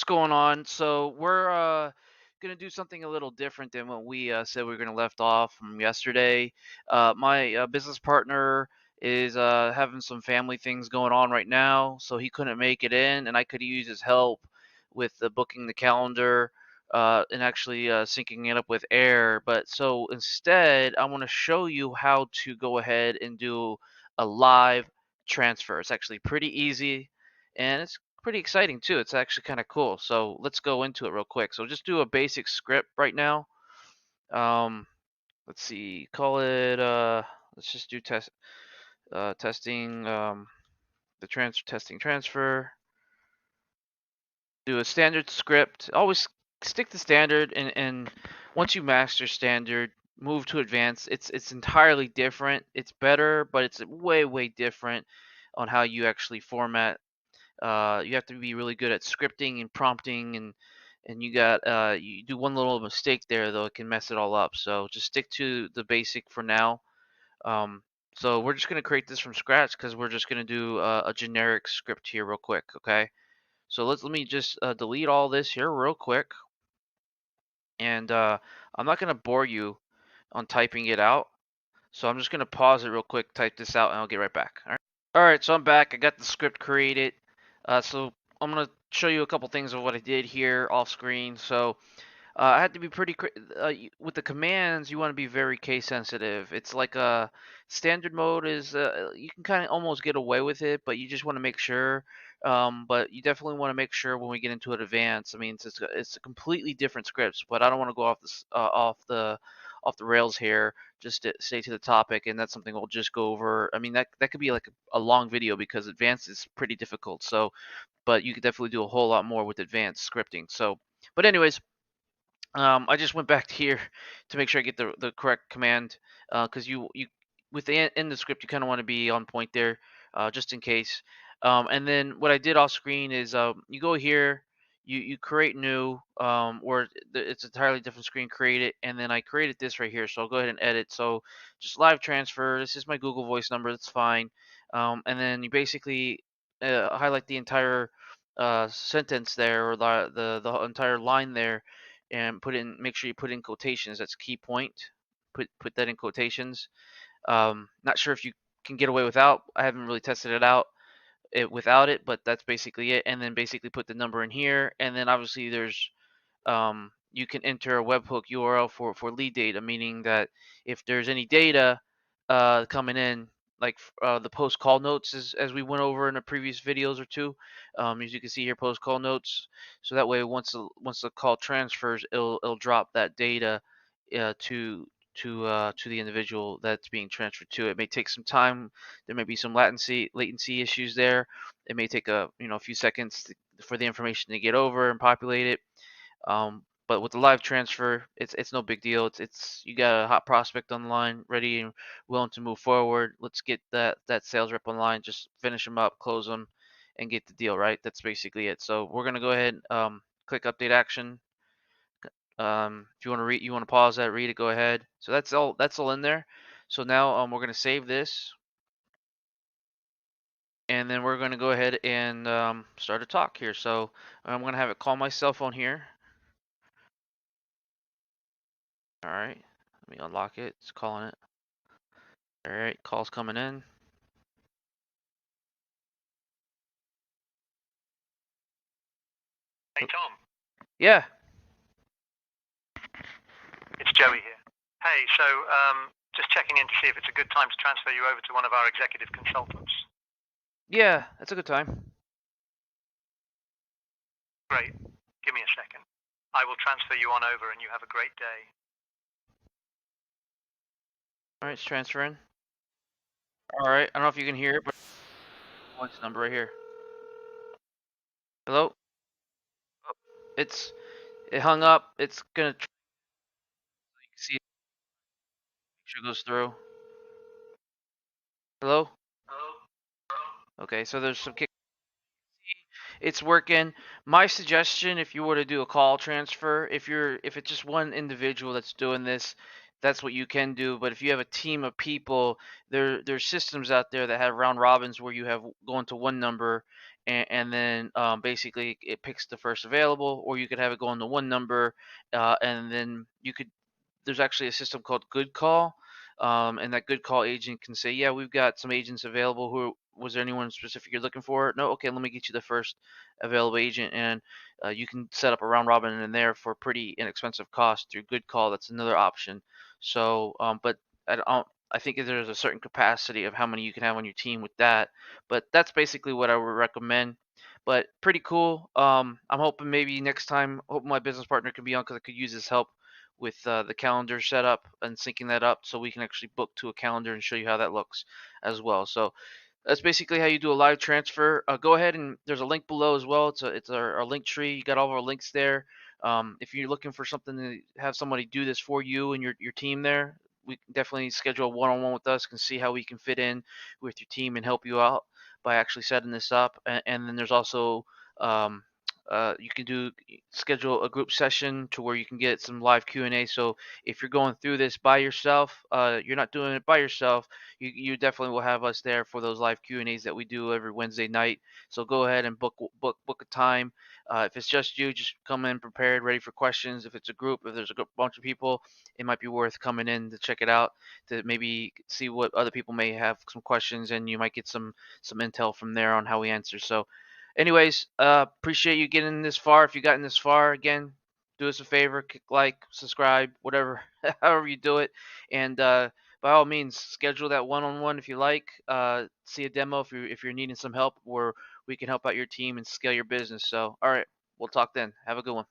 what's going on? So we're gonna do something a little different than what we said we were gonna left off from yesterday. My business partner is having some family things going on right now, so he couldn't make it in, and I could use his help with the booking the calendar and actually syncing it up with Air. But so instead, I want to show you how to go ahead and do a live transfer. It's actually pretty easy, and it's pretty exciting too. It's actually kind of cool. So let's go into it real quick. So just do a basic script right now. Um, let's see, call it. Let's just do testing. The testing transfer. Do a standard script. Always stick to standard, and once you master standard, move to advanced. It's entirely different. It's better, but it's way different on how you actually format. You have to be really good at scripting and prompting, and you do one little mistake there though, it can mess it all up. So just stick to the basic for now. Um, so we're just gonna create this from scratch because we're just gonna do a generic script here real quick. Okay. So let me just delete all this here real quick, and I'm not gonna bore you on typing it out. So I'm just gonna pause it real quick, type this out, and I'll get right back. All right. All right, so I'm back. I got the script created. So I'm gonna show you a couple things of what I did here off screen. So I had to be pretty with the commands. You want to be very case sensitive. It's like a standard mode is you can kind of almost get away with it, but you just want to make sure. But you definitely want to make sure when we get into it advanced. I mean, it's a completely different scripts, but I don't want to go off the rails here. Just to stay to the topic, and that's something we'll just go over. I mean, that could be like a long video because advanced is pretty difficult. So, but you could definitely do a whole lot more with advanced scripting. So, but anyways. I just went back here to make sure I get the correct command because you with in the script you kind of want to be on point there just in case. And then what I did off screen is you go here, you create new or it's an entirely different screen, create it, and then I created this right here. So I'll go ahead and edit. So just live transfer. This is my Google Voice number. That's fine. And then you basically highlight the entire sentence there or the entire line there and make sure you put in quotations. That's key point. Put that in quotations. Not sure if you can get away without. I haven't really tested it out without it, but that's basically it. And then basically put the number in here. And then obviously there's you can enter a webhook URL for lead data, meaning that if there's any data coming in, like the post call notes, as we went over in the previous videos or two, as you can see here, post call notes. So that way, once the call transfers, it'll drop that data to the individual that's being transferred to. It may take some time. There may be some latency issues there. It may take a few seconds for the information to get over and populate it. But with the live transfer, it's no big deal. It's you got a hot prospect online, ready and willing to move forward. Let's get that sales rep online. Just finish them up, close them, and get the deal. Right. That's basically it. So we're gonna go ahead click update action. If you want to read, you want to pause that, read it, go ahead. So that's all in there. So now we're gonna save this, and then we're gonna go ahead and start a talk here. So I'm gonna have it call my cell phone here. All right, let me unlock it. It's calling it. All right, call's coming in. Hey Tom, Yeah. it's Joey here. Hey, so just checking in to see if it's a good time to transfer you over to one of our executive consultants. Yeah, that's a good time. Great. Give me a second. I will transfer you on over and you have a great day. All right, it's transferring. All right, I don't know if you can hear it, but voice number right here. Hello? Oh, it hung up. It's gonna you can see it, make sure it goes through. Hello? Okay, so there's some kick. It's working. My suggestion, if you were to do a call transfer, if it's just one individual that's doing this, that's what you can do. But if you have a team of people, there's systems out there that have round robins where you have going to one number and then basically it picks the first available, or you could have it go on the one number, and then you could there's actually a system called Good Call, and that Good Call agent can say, "Yeah, we've got some agents available. Who was there anyone specific you're looking for? No, okay, let me get you the first available agent." And you can set up a round robin in there for pretty inexpensive cost through Good Call. That's another option. So, but I think there's a certain capacity of how many you can have on your team with that. But that's basically what I would recommend. But pretty cool. I'm hoping maybe next time, hope my business partner can be on because I could use his help with the calendar setup and syncing that up so we can actually book to a calendar and show you how that looks as well. So that's basically how you do a live transfer. Go ahead and there's a link below as well. It's our link tree. You got all of our links there. If you're looking for something to have somebody do this for you and your team there, we can definitely schedule a one-on-one with us. Can see how we can fit in with your team and help you out by actually setting this up. And then there's also you can schedule a group session to where you can get some live Q&A. So if you're going through this by yourself, you're not doing it by yourself. You definitely will have us there for those live Q&As that we do every Wednesday night. So go ahead and book a time. If it's just you, just come in prepared, ready for questions. If it's a group, if there's a bunch of people, it might be worth coming in to check it out, to maybe see what other people may have some questions, and you might get some intel from there on how we answer. So anyways, appreciate you getting this far. If you gotten this far, again, do us a favor, click like, subscribe, whatever, however you do it, and by all means, schedule that one-on-one if you like. See a demo if you're needing some help, where we can help out your team and scale your business. So, all right, we'll talk then. Have a good one.